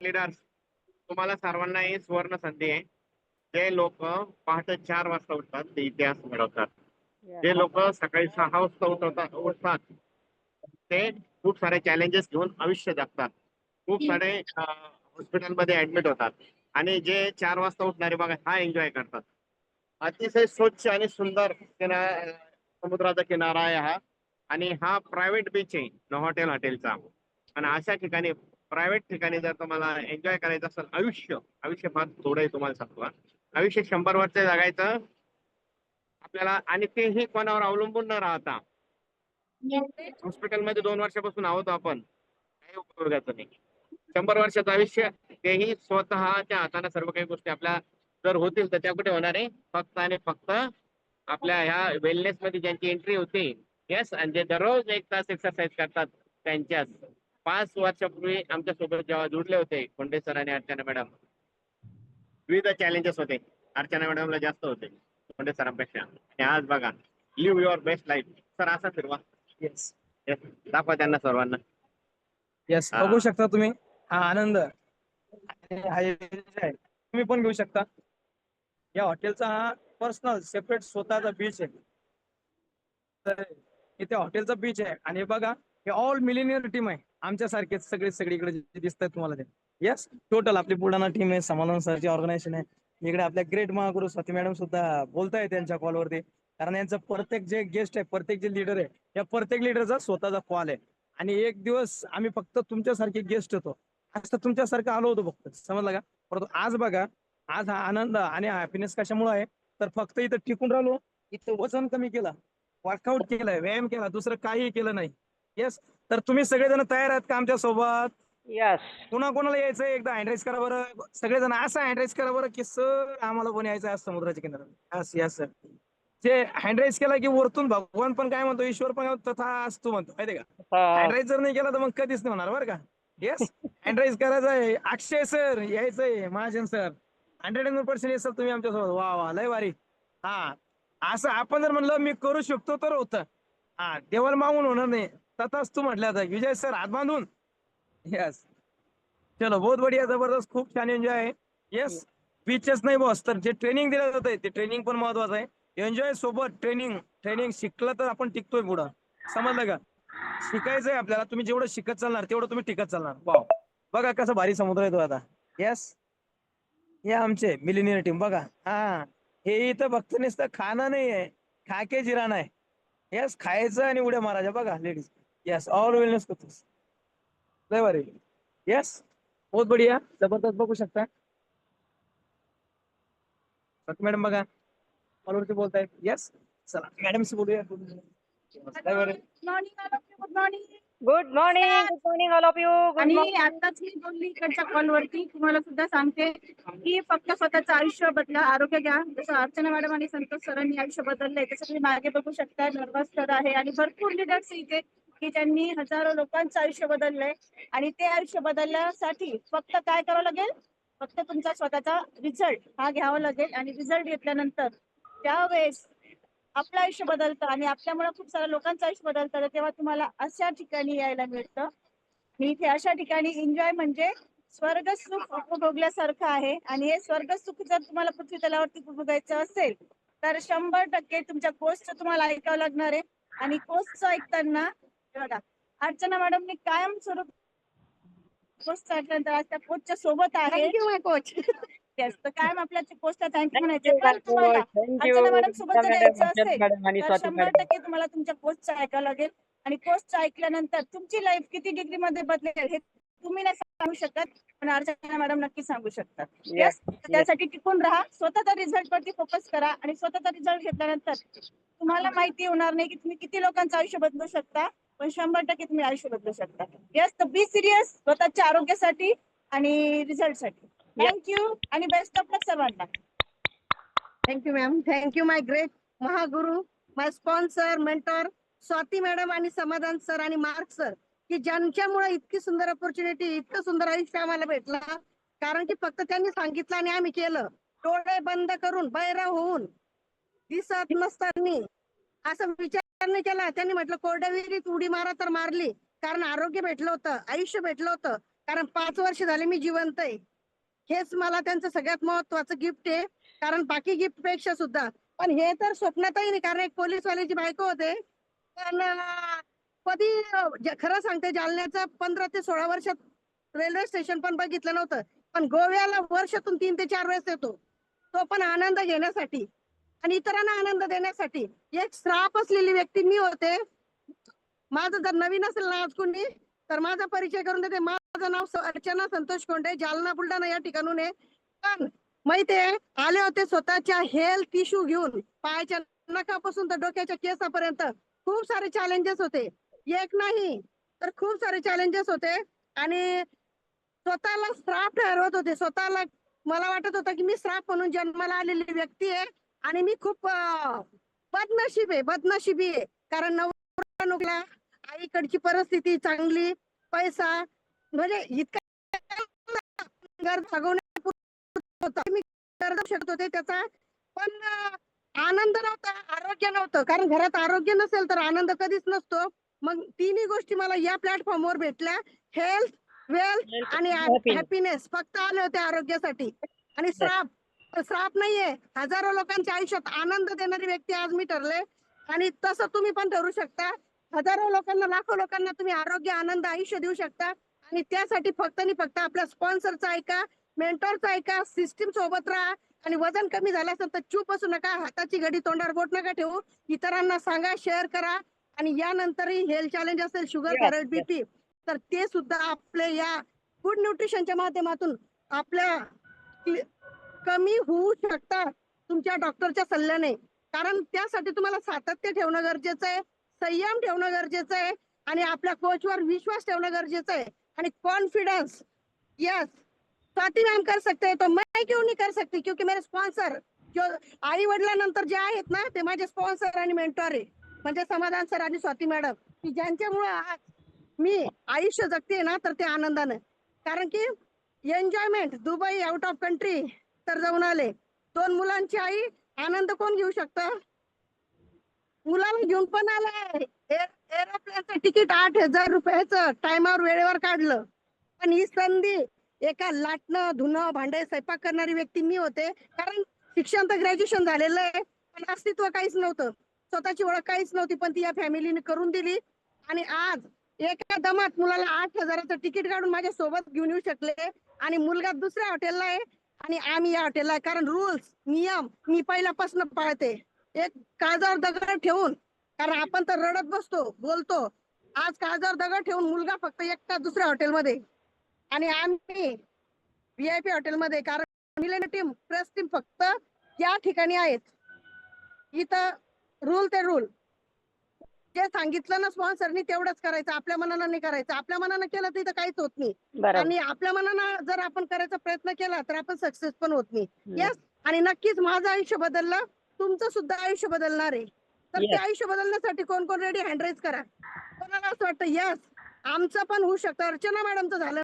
Leaders, तुम्हाला सर्वांना ही सुवर्ण संधी आहे. जे लोक पहाटे 4 वाजता उठतात ते इतिहास घडवतात. जे लोक सकाळी 6 वाजता उठतात ते खूप सारे चॅलेंजेस घेऊन आयुष्य जगतात. खूप सारे हॉस्पिटलमध्ये ऍडमिट होतात. आणि जे 4 वाजता उठणारे बघा हा एन्जॉय करतात. अतिशय स्वच्छ आणि सुंदर समुद्राचा किनारा आहे हा. आणि हा प्रायव्हेट बीच आहे नोव्होटेल हॉटेलचा. आणि अशा ठिकाणी प्रायव्हेट ठिकाणी जर तुम्हाला एन्जॉय करायचं असेल आयुष्य फार थोडं आहे तुम्हाला सांगतो हा. आयुष्य 100 वर्ष जगायचं आपल्याला आणि तेही कोणावर अवलंबून न राहता. हॉस्पिटलमध्ये 2 वर्षापासून आहोत आपण, काही उपयोगाचं नाही. 100 वर्षाचं आयुष्य तेही स्वतःच्या हाताने सर्व काही गोष्टी आपल्या जर होतील तर त्या कुठे होणार आहे फक्त आणि फक्त आपल्या ह्या वेलनेस मध्ये ज्यांची एंट्री होते. येस, आणि जे दररोज 1 तास एक्सरसाइज करतात त्यांच्याच. 5 वर्षापूर्वी आमच्या सोबत जेव्हा जुडले होते कोंडे सर आणि अर्चना मॅडम, विविध चॅलेंजेस होते. अर्चना मॅडमला जास्त होते कोंडे सरांपेक्षा. आणि आज बघा, live your best life. Sir असा फिरवा. येस Yes, दाखवा त्यांना सर्वांना. येस हा. बघू शकता तुम्ही हा आनंद आणि हा enjoy तुम्ही पण घेऊ शकता. या हॉटेलचा हा पर्सनल सेपरेट स्वतःचा बीच आहे. तर इथे हॉटेलचा बीच आहे आणि बघा हे ऑल मिलेनियर टीम आहे आमच्यासारखेच सगळीकडे जे दिसतात तुम्हाला ते. येस, टोटल आपली बुलढाणा टीम आहे, समाधान सरची ऑर्गनायझेशन आहे. इकडे आपल्या ग्रेट महागुरु स्वाती मॅडम सुद्धा बोलताय त्यांच्या कॉलवरती. कारण यांचं प्रत्येक जे गेस्ट आहे, प्रत्येक जे लीडर आहे, या प्रत्येक लीडरचा स्वतःचा कॉल आहे. आणि एक दिवस आम्ही फक्त तुमच्यासारखे गेस्ट होतो, आज तर तुमच्यासारखं आलो होतो फक्त, समजलं का? परंतु आज बघा, आज हा आनंद आणि हॅपीनेस कशामुळे आहे तर फक्त इथं टिकून राहिलो, इथं वजन कमी केलं, वर्कआउट केलंय, व्यायाम केला, दुसरं काही केलं नाही. येस, तर तुम्ही सगळेजण तयार आहात का आमच्या सोबत? यस. कोणाकोणाला यायचं एकदा हँडराईज करा बरं. सगळेजण असं हँडराईज करा बरं की सर आम्हाला पण यायचं आहे समुद्राच्या किनाऱ्याला. Yes yes sir. जे हँडराईज केला की वरतून भगवान पण काय म्हणतो, ईश्वर पण म्हणतो, तथा असतो म्हणतो, माहिती का? हँडराईज जर नाही केला तर मग कधीच नाही होणार बरं का. येस, हँडराईज करायचं आहे. अक्षय सर यायचंय, महाजन सर 100% येस सर तुम्ही आमच्यासोबत. वा वा, लय भारी. हा, असं आपण जर म्हणलं मी करू शकतो तर होतं. हा, देवाला मागून होणार नाही, तथाच तू म्हटलं आता विजय सर हात बांधून. यस, चलो बहुत बढ़िया, जबरदस्त, खूप छान एन्जॉय आहे. येस, बीचेस नाही बॉस, तर जे ट्रेनिंग दिलं जातंय ते ट्रेनिंग पण महत्वाचं आहे. एन्जॉय सोबत ट्रेनिंग शिकलं तर आपण टिकतोय पुढं, समजलं का? शिकायचंय आपल्याला. तुम्ही जेवढं शिकत चालणार तेवढं तुम्ही टिकत चालणार. वाव, बघा कसं भारी समुद्र येतो आता. येस, हे आमचे मिलिनियर टीम बघा. हा, हे इथं फक्त नुसतं खाणं नाही आहे, खाके जिराणं आहे. येस, खायचं आणि उड्या मारायच्या बघा लेडीज. येस, ऑल वेलनेस करतो, लय भारी. येस, बहुत बढिया, जबरदस्त, बघू शकता. मॅडम बघा कॉलवरती बोलतायत. येस, चला मॅडमशी बोलूया. लय भारी. Good morning. Good morning all of you. Good आणि मॉर्निंग. आताच मी बोलली इकडच्या कॉलवरती, तुम्हाला सुद्धा सांगते की फक्त स्वतःचं आयुष्य बदला, आरोग्य घ्या. जसं अर्चना मॅडम आणि संतोष सरांनी आयुष्य बदललंय तसं तुम्ही मागे बघू शकता. नर्वस सर आहे आणि भरपूर लिडर्स इथे की ज्यांनी हजारो लोकांचं आयुष्य बदललंय. आणि ते आयुष्य बदलण्यासाठी फक्त काय करावं लागेल, फक्त तुमचा स्वतःचा रिझल्ट हा घ्यावा लागेल. आणि रिझल्ट घेतल्यानंतर त्यावेळेस आपलं आयुष्य बदलतं आणि आपल्यामुळे खूप साऱ्या लोकांचं आयुष्य बदलतं. तेव्हा तुम्हाला अशा ठिकाणी यायला मिळतं. मी इथे अशा ठिकाणी एन्जॉय म्हणजे स्वर्ग सुख उपभोगल्यासारखं आहे. आणि हे स्वर्ग सुख जर तुम्हाला पृथ्वी तलावरती उपभोगायचं असेल तर 100% तुमच्या कोर्सचं तुम्हाला ऐकावं लागणार आहे. आणि कोर्सचं ऐकताना बघा, अर्चना मॅडमने कायम स्वरूप कोर्सचं ऐकल्यानंतर आज त्या कोचच्या सोबत आहे. कोच येस, तर कायम आपल्या कोचला थँक्यू म्हणायचे. पण तुम्हाला थँक्यू अर्चना मॅडम सोबत जर यायचं असेल मॅडम आणि तर स्वाती मॅडम. 100% तुम्हाला तुमच्या कोचचं ऐकावं लागेल. आणि कोर्सचं ऐकल्यानंतर तुमची लाईफ किती डिग्री मध्ये बदलेल हे तुम्ही नाही सांगू शकत, पण अर्चना मॅडम नक्की सांगू शकतात. Yes, येस, त्यासाठी टिकून राहा, स्वतःच्या रिझल्ट वरती फोकस करा. आणि स्वतःचा रिझल्ट घेतल्यानंतर तुम्हाला माहिती होणार नाही की तुम्ही किती लोकांचं आयुष्य बदलू शकता, पण 100% तुम्ही आयुष्य बदलू शकता. येस, तर बी सिरियस स्वतःच्या आरोग्यासाठी आणि रिझल्ट साठी. थँक्यू आणि बेस्ट ऑफ लक सर्वांना. Thank you ma'am. थँक्यू माय ग्रेट महागुरु, माय स्पॉन्सर, मेंटर स्वाती मॅडम आणि समाधान सर आणि मार्क सर, की ज्यांच्यामुळे इतकी सुंदर अपॉर्च्युनिटी, इतकं सुंदर आयुष्य आम्हाला भेटलं. कारण की फक्त त्यांनी सांगितलं आणि आम्ही केलं. डोळे बंद करून, बहिरा होऊन, दिसत नसताना असं विचार नाही केला. त्यांनी म्हटलं कोरड्या विहिरीत उडी मारा तर मारली. कारण आरोग्य भेटलं होतं, आयुष्य भेटलं होतं. कारण 5 वर्ष झाले मी जिवंत आहे. हेच मला त्यांचं सगळ्यात महत्वाचं गिफ्ट आहे. कारण बाकी गिफ्ट पेक्षा सुद्धा. पण हे तर स्वप्नातही नाही, कारण एक पोलीसवाल्याची बायको होते. पण कधी खरं सांगते, जालन्याचं 15 ते 16 वर्षात रेल्वे स्टेशन पण बघितलं नव्हतं. पण गोव्याला वर्षातून 3 ते 4 वेळेस येतो. तो पण आनंद घेण्यासाठी आणि इतरांना आनंद देण्यासाठी. एक श्राप असलेली व्यक्ती मी होते. माझं जर नवीन असेल ना आज कोणी, तर माझा परिचय करून देते. माझं नाव अर्चना संतोष कोंडे, जालना बुलढाणा या ठिकाणून आहे. पण माहितीये, आले होते स्वतःच्या हेल्थ इश्यू घेऊन. पायाच्या नखापासून तर डोक्याच्या केसापर्यंत खूप सारे चॅलेंजेस होते. एक नाही तर खूप सारे चॅलेंजेस होते. आणि स्वतःला श्राप ठरवत होते. स्वतःला मला वाटत होतं की मी श्राप म्हणून जन्माला आलेली व्यक्ती आहे. आणि मी खूप बदनशिबी आहे. कारण नवरा नोकला, आईकडची परिस्थिती चांगली, पैसा म्हणजे इतका गरज होता मी गरज शकत होते त्याचा. पण आनंद नव्हता, आरोग्य नव्हतं. कारण घरात आरोग्य नसेल तर आनंद कधीच नसतो. मग तिन्ही गोष्टी मला या प्लॅटफॉर्मवर भेटल्या. हेल्थ, वेल्थ आणि हॅपीनेस. फक्त आले होते आरोग्यासाठी. आणि श्राप नाहीये. हजारो लोकांच्या आयुष्यात आनंद देणारी व्यक्ती आज मी ठरले. आणि तसं तुम्ही पण ठरू शकता. हजारो लोकांना, लाखो लोकांना तुम्ही आरोग्य, आनंद, आयुष्य देऊ शकता. आणि त्यासाठी फक्त आणि फक्त आपल्या स्पॉन्सरचा ऐका, मेंटॉरचा ऐका, सिस्टीम सोबत राहा. आणि वजन कमी झालं असेल तर चूप असू नका, हाताची घडी तोंडावर बोट नका ठेवू. इतरांना सांगा, शेअर करा. आणि यानंतरही हेल्थ चॅलेंज असेल, शुगर, थायरॉइड, बीपी, तर ते सुद्धा आपले या फूड न्यूट्रिशनच्या माध्यमातून आपल्या कमी होऊ शकतात तुमच्या डॉक्टरच्या सल्ल्याने. कारण त्यासाठी तुम्हाला सातत्य ठेवणं गरजेचं आहे, संयम ठेवणं गरजेचं आहे आणि आपल्या कोचवर विश्वास ठेवणं गरजेचं आहे. आणि कॉन्फिडन्स. यस, स्वाती मैम कर सकते हैं तो मैं क्यों नहीं कर सकती? क्योंकि मेरे स्पॉन्सर जो आई वडिलांनंतर जे आहेत ना, ते माझे स्पॉन्सर आणि मेंटॉर आहे. म्हणजे समाधान सर आणि स्वाती मॅडम, की ज्यांच्यामुळे आज मी आयुष्य जगते ना, तर ते आनंदानं. कारण की enjoyment, Dubai, out of country तर जाऊन आले. 2 मुलांची आई, आनंद कोण घेऊ शकतं? मुलाला घेऊन पण आलाय. एरोप्लेनचं तिकीट 8,000 रुपयाचं टायमावर वेळेवर काढलं. पण ही संधी एका लाटणं, धुणं, भांडे, स्वयंपाक करणारी व्यक्ती मी होते. कारण शिक्षण तर ग्रॅज्युएशन झालेलं आहे, पण अस्तित्व काहीच नव्हतं. स्वतःची ओळख काहीच नव्हती, पण ती या फॅमिलीने करून दिली. आणि आज एका दमात मुलाला 8,000चं तिकीट काढून माझ्या सोबत घेऊन येऊ शकले. आणि मुलगा दुसऱ्या हॉटेलला आहे आणि आम्ही या हॉटेलला आहे. कारण रूल्स, नियम मी पहिल्यापासून पाळते. एक काळजावर दगड ठेवून, कारण आपण तर रडत बसतो, बोलतो. आज काळजावर दगड ठेवून मुलगा फक्त एकटा दुसऱ्या हॉटेलमध्ये आणि आम्ही VIP हॉटेलमध्ये. कारण मिलेनियम टीम, प्रेस टीम फक्त या ठिकाणी आहेत. इथं रूल ते रूल, जे सांगितलं ना स्पॉन्सरनी तेवढंच करायचं. आपल्या मनानं नाही करायचं. आपल्या मनानं केलं तर इथं काहीच होत नाही. आणि आपल्या मनानं जर आपण करायचा प्रयत्न केला तर आपण सक्सेस पण होत नाही. यस, आणि नक्कीच माझं आयुष्य बदललं, तुमचं सुद्धा आयुष्य बदलणार आहे. तर ते आयुष्य बदलण्यासाठी कोण कोण रेडी? हँड रेज करा. कोणाला असं वाटतं यस आमचं पण होऊ शकतं? अर्चना मॅडमचं झालं,